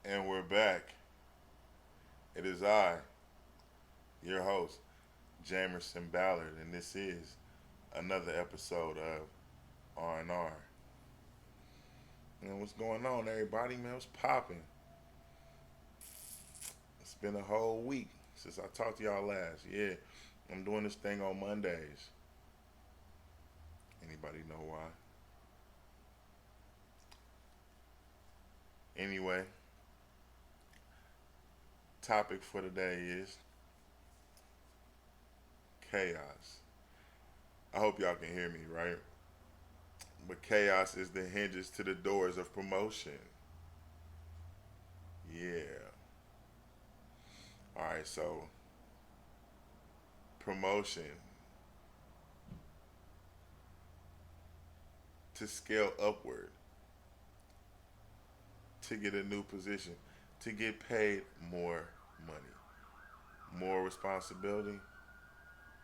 And we're back. It is I, your host, Jamerson Ballard, and this is another episode of R&R. And what's going on, everybody? Man, what's popping? It's been a whole week since I talked to y'all last. Yeah, I'm doing this thing on Mondays. Anybody know why? Anyway, topic for today is chaos. I hope y'all can hear me, right? But chaos is the hinges to the doors of promotion. Yeah. All right, so promotion to scale upward, to get a new position, to get paid more money, more responsibility.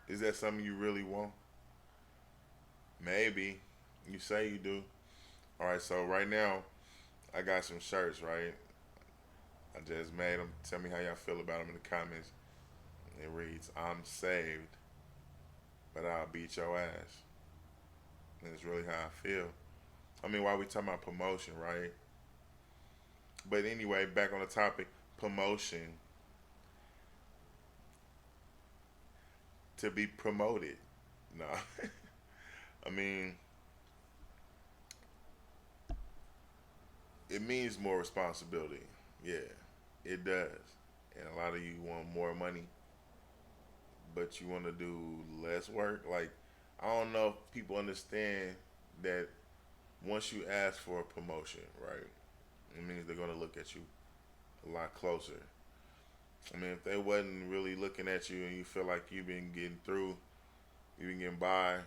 Is that something you really want? Maybe. You say you do. All right, so right now, I got some shirts, right? I just made them. Tell me how y'all feel about them in the comments. It reads, I'm saved, but I'll beat your ass. And it's really how I feel. I mean, while we talking about promotion, right? But anyway, back on the topic, promotion to be promoted. No, I mean, it means more responsibility. Yeah, it does. And a lot of you want more money, but you want to do less work. Like, I don't know if people understand that once you ask for a promotion, right, it means they're going to look at you a lot closer. I mean, if they wasn't really looking at you and you feel like you've been getting through, you've been getting by,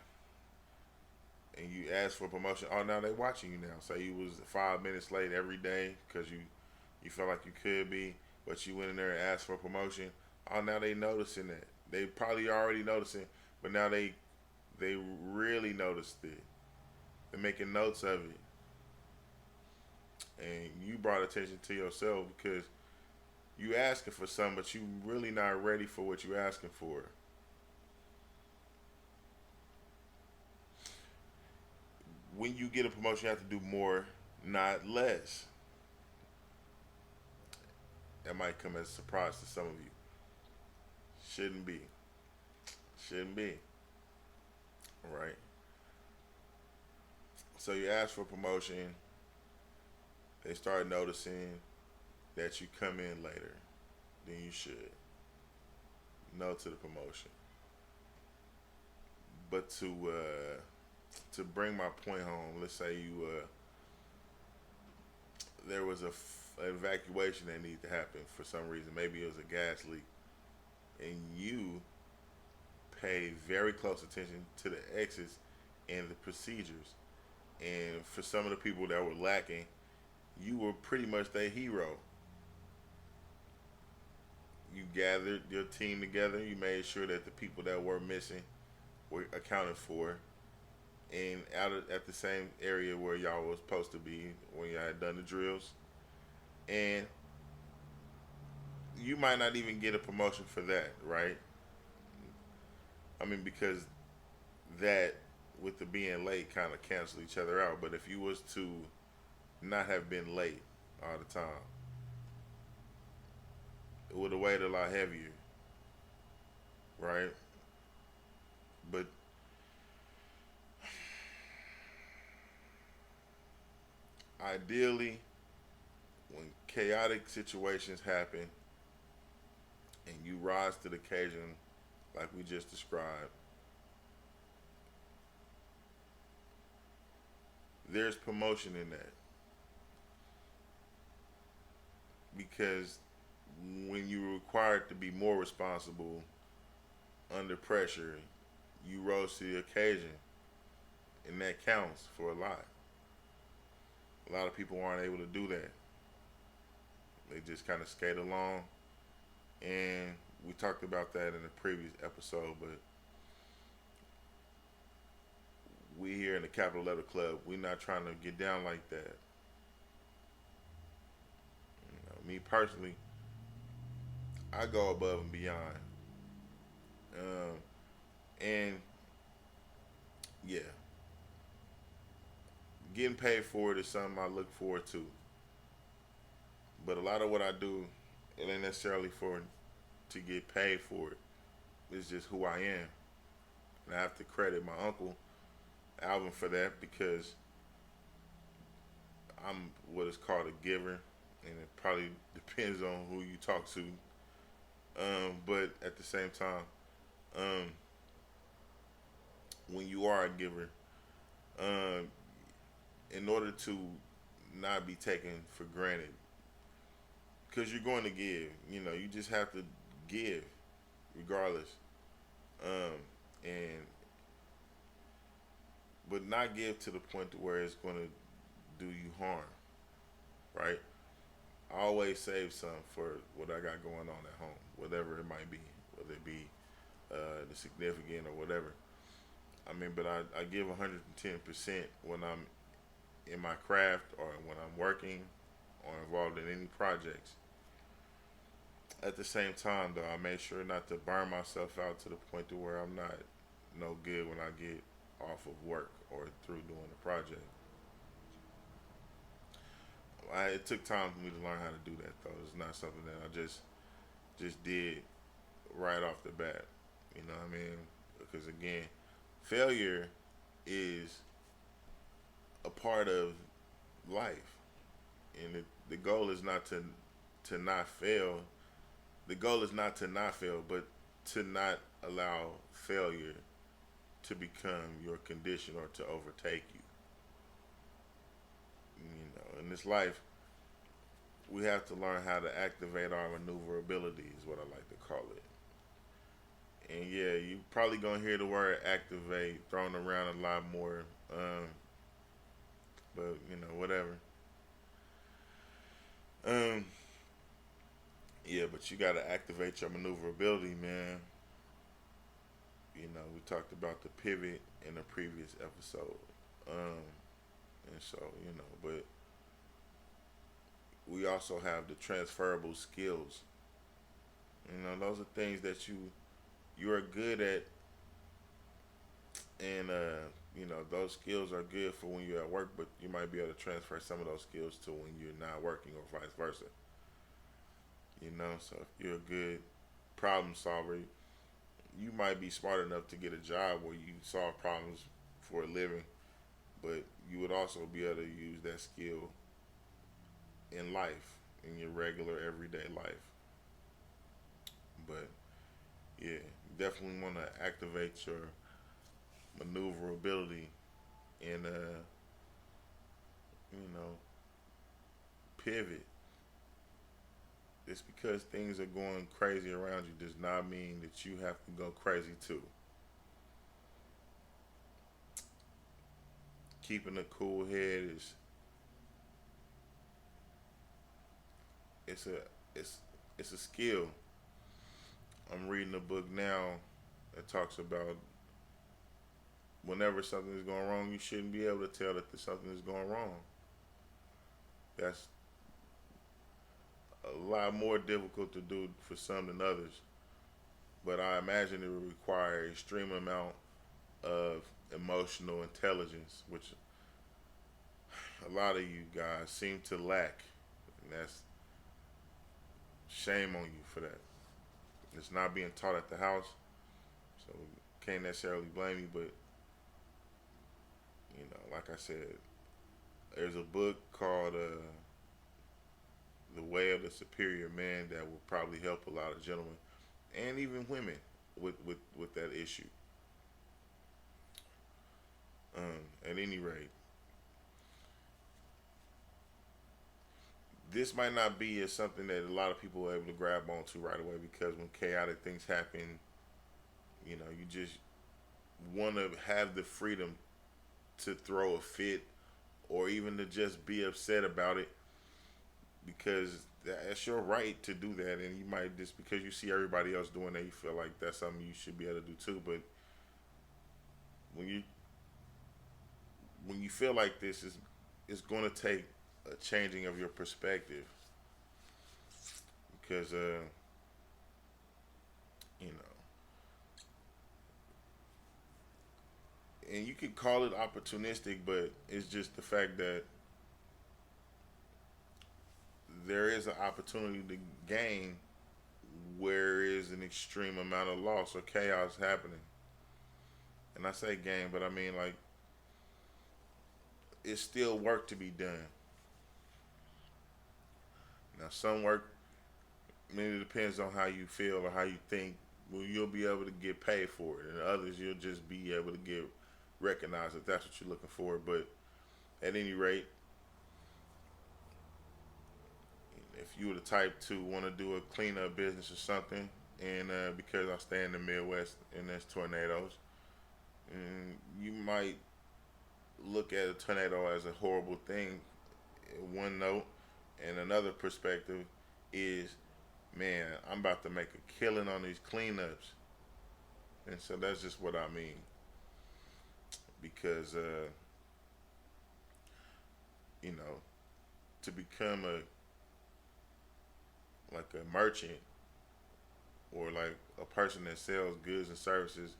and you ask for a promotion, oh, now they watching you now. Say you was 5 minutes late every day because you felt like you could be, but you went in there and asked for a promotion. Oh, now they noticing that. They probably already noticing, but now they really noticed it. They're making notes of it, and you brought attention to yourself because you asking for something, but you really not ready for what you asking for. When you get a promotion, you have to do more, not less. That might come as a surprise to some of you. Shouldn't be. Shouldn't be. Right? So you ask for promotion, they start noticing that you come in later than you should. No to the promotion. But to bring my point home, let's say there was an evacuation that needed to happen for some reason. Maybe it was a gas leak, and you pay very close attention to the exits and the procedures. And for some of the people that were lacking, you were pretty much their hero. You gathered your team together. You made sure that the people that were missing were accounted for, and at the same area where y'all was supposed to be when y'all had done the drills. And you might not even get a promotion for that, right? I mean, because that with the being late kind of cancel each other out. But if you was to not have been late all the time, it would have weighed a lot heavier, right? But ideally, when chaotic situations happen and you rise to the occasion, like we just described, there's promotion in that because when you're required to be more responsible under pressure, you rose to the occasion, and that counts for a lot. A lot of people aren't able to do that. They just kind of skate along, and we talked about that in the previous episode. But we here in the Capital Letter Club, we're not trying to get down like that. You know, me personally, I go above and beyond. Um, and yeah, getting paid for it is something I look forward to. But a lot of what I do, it ain't necessarily for to get paid for it. It's just who I am, and I have to credit my uncle Alvin for that because I'm what is called a giver, and it probably depends on who you talk to. But at the same time, um, when you are a giver, um, in order to not be taken for granted, because you're going to give, you just have to give regardless, um, and but not give to the point to where it's going to do you harm, right? I always save some for what I got going on at home, whatever it might be, whether it be the significant or whatever. I mean, but I give 110% when I'm in my craft or when I'm working or involved in any projects. At the same time, though, I make sure not to burn myself out to the point to where I'm not no good when I get off of work or through doing the project. It took time for me to learn how to do that, though. It's not something that I just did right off the bat. You know what I mean? Because again, failure is a part of life, and the goal is not to not fail. The goal is not to not fail, but to not allow failure to become your condition or to overtake you. In this life, we have to learn how to activate our maneuverability, is what I like to call it. And yeah, you probably gonna hear the word activate thrown around a lot more. But whatever. Um, yeah, but you gotta activate your maneuverability, man. We talked about the pivot in a previous episode. Um, and so, but we also have the transferable skills. Those are things that you are good at, and those skills are good for when you're at work, but you might be able to transfer some of those skills to when you're not working or vice versa. So if you're a good problem solver, you might be smart enough to get a job where you solve problems for a living, but you would also be able to use that skill in life, in your regular everyday life. But yeah, definitely want to activate your maneuverability and you know pivot. Just because things are going crazy around you does not mean that you have to go crazy too. Keeping a cool head is it's a it's it's a skill. I'm reading a book now that talks about whenever something is going wrong, you shouldn't be able to tell that something is going wrong. That's a lot more difficult to do for some than others. But I imagine it would require an extreme amount of emotional intelligence, which a lot of you guys seem to lack. And that's shame on you for that. It's not being taught at the house, so can't necessarily blame you. But like I said, there's a book called "The Way of the Superior Man" that will probably help a lot of gentlemen and even women with that issue. At any rate, this might not be as something that a lot of people are able to grab onto right away because when chaotic things happen, you just want to have the freedom to throw a fit or even to just be upset about it because that's your right to do that. And you might, just because you see everybody else doing that, you feel like that's something you should be able to do too. But when you feel like this, is it's going to take a changing of your perspective. because you know, and you could call it opportunistic, but it's just the fact that there is an opportunity to gain where is an extreme amount of loss or chaos happening. And I say gain, but I mean like it's still work to be done. Now some work, I mean, it depends on how you feel or how you think. Well, you'll be able to get paid for it, and others you'll just be able to get recognized if that's what you're looking for. But at any rate, if you were the type to want to do a cleanup business or something, and because I stay in the Midwest and there's tornadoes, and you might look at a tornado as a horrible thing. One note, and another perspective is, man, I'm about to make a killing on these cleanups, and so that's just what I mean. Because you know, to become a like a merchant or like a person that sells goods and services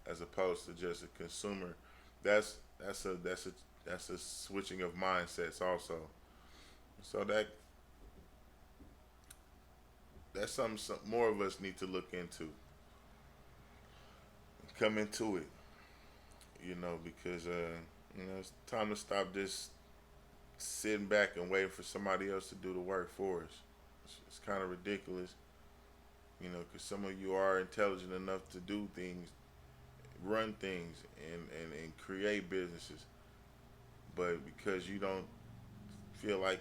as opposed to just a consumer, that's that's a switching of mindsets also. So that's something some more of us need to look into, come into it, because it's time to stop just sitting back and waiting for somebody else to do the work for us. It's kind of ridiculous, because some of you are intelligent enough to do things, run things, and create businesses, but because you don't feel like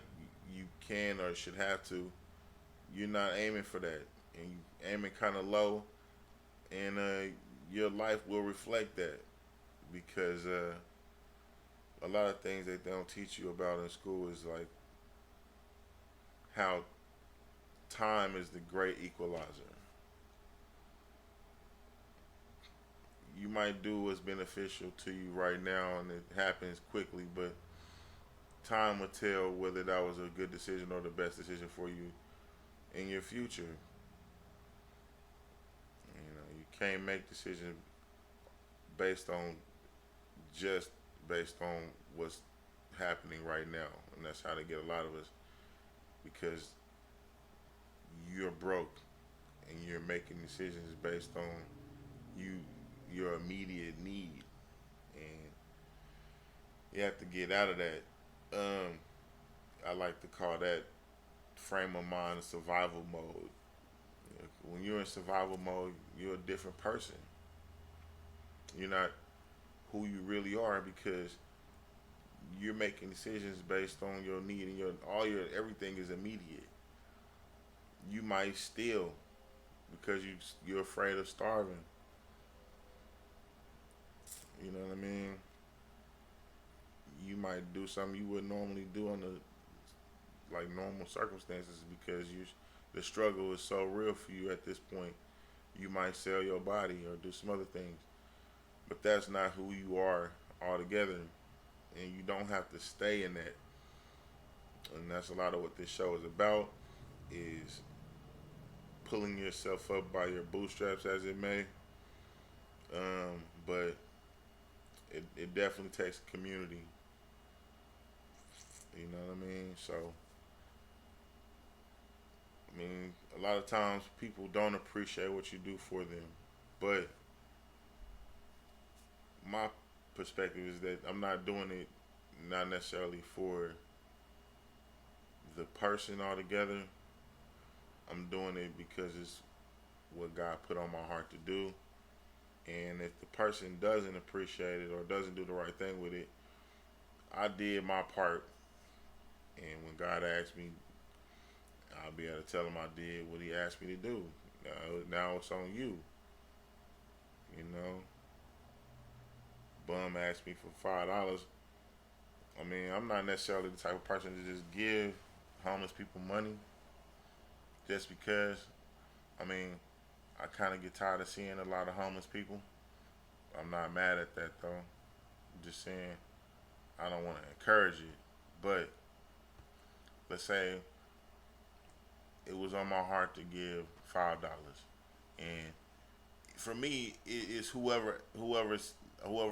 you can or should have to, you're not aiming for that, and you aiming kind of low, and your life will reflect that because a lot of things that they don't teach you about in school is like how time is the great equalizer. You might do what's beneficial to you right now, and it happens quickly, but time will tell whether that was a good decision or the best decision for you in your future. You can't make decisions based on just based on what's happening right now, and that's how they get a lot of us because you're broke and you're making decisions based on you your immediate need, and you have to get out of that. I like to call that frame of mind survival mode. When you're in survival mode, you're a different person. You're not who you really are because you're making decisions based on your need, and your everything is immediate. You might steal because you're afraid of starving. You know what I mean? You might do something you wouldn't normally do under like normal circumstances because the struggle is so real for you at this point. You might sell your body or do some other things, but that's not who you are altogether, and you don't have to stay in that. And that's a lot of what this show is about: is pulling yourself up by your bootstraps, as it may. But it definitely takes community. You know what I mean? So, I mean, a lot of times people don't appreciate what you do for them. But my perspective is that I'm not doing it not necessarily for the person altogether. I'm doing it because it's what God put on my heart to do. And if the person doesn't appreciate it or doesn't do the right thing with it, I did my part. And when God asked me, I'll be able to tell him I did what he asked me to do. Now it's on you. You know, bum asked me for $5. I mean, I'm not necessarily the type of person to just give homeless people money just because. I mean, I kind of get tired of seeing a lot of homeless people. I'm not mad at that though. I'm just saying I don't want to encourage it. But let's say it was on my heart to give $5, and for me, it's whoever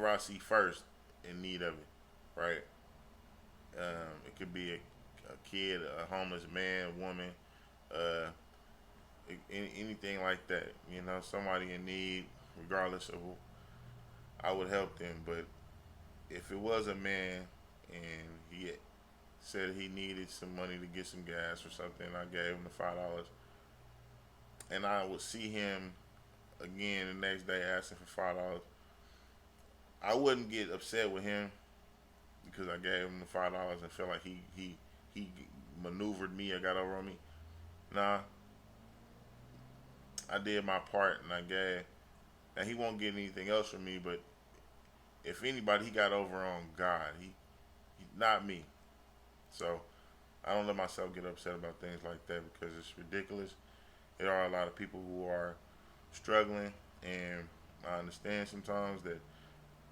I see first in need of it, right? It could be a kid, a homeless man, woman, uh, anything like that. You know, somebody in need, regardless of who, I would help them. But if it was a man and he said he needed some money to get some gas or something, I gave him the $5, and I would see him again the next day asking for $5. I wouldn't get upset with him because I gave him the $5 and felt like he maneuvered me or got over on me. Nah, I did my part and I gave. Now he won't get anything else from me, but if anybody, he got over on God. He not me. So I don't let myself get upset about things like that because it's ridiculous. There are a lot of people who are struggling, and I understand sometimes that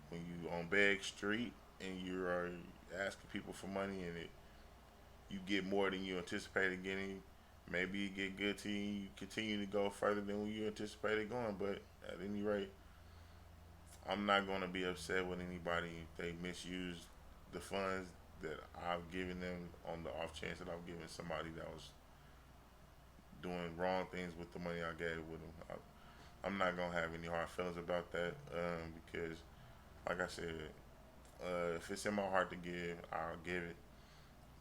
when you on Beg Street and you are asking people for money and you get more than you anticipated getting, maybe you get good to you, you continue to go further than you anticipated going. But at any rate, I'm not going to be upset with anybody if they misuse the funds that I've given them on the off chance that I've given somebody that was doing wrong things with the money I gave with them. I'm not gonna have any hard feelings about that because, like I said, if it's in my heart to give, I'll give it.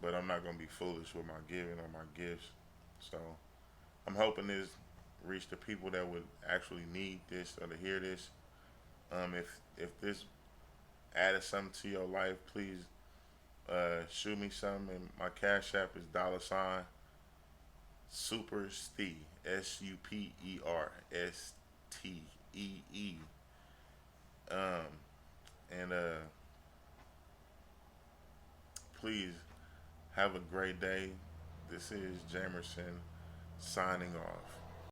But I'm not gonna be foolish with my giving or my gifts. So I'm hoping this reach the people that would actually need this or to hear this. If this added something to your life, please shoot me something. And my cash app is $SuperStee, SuperStee. Um, and please have a great day. This is Jamerson signing off.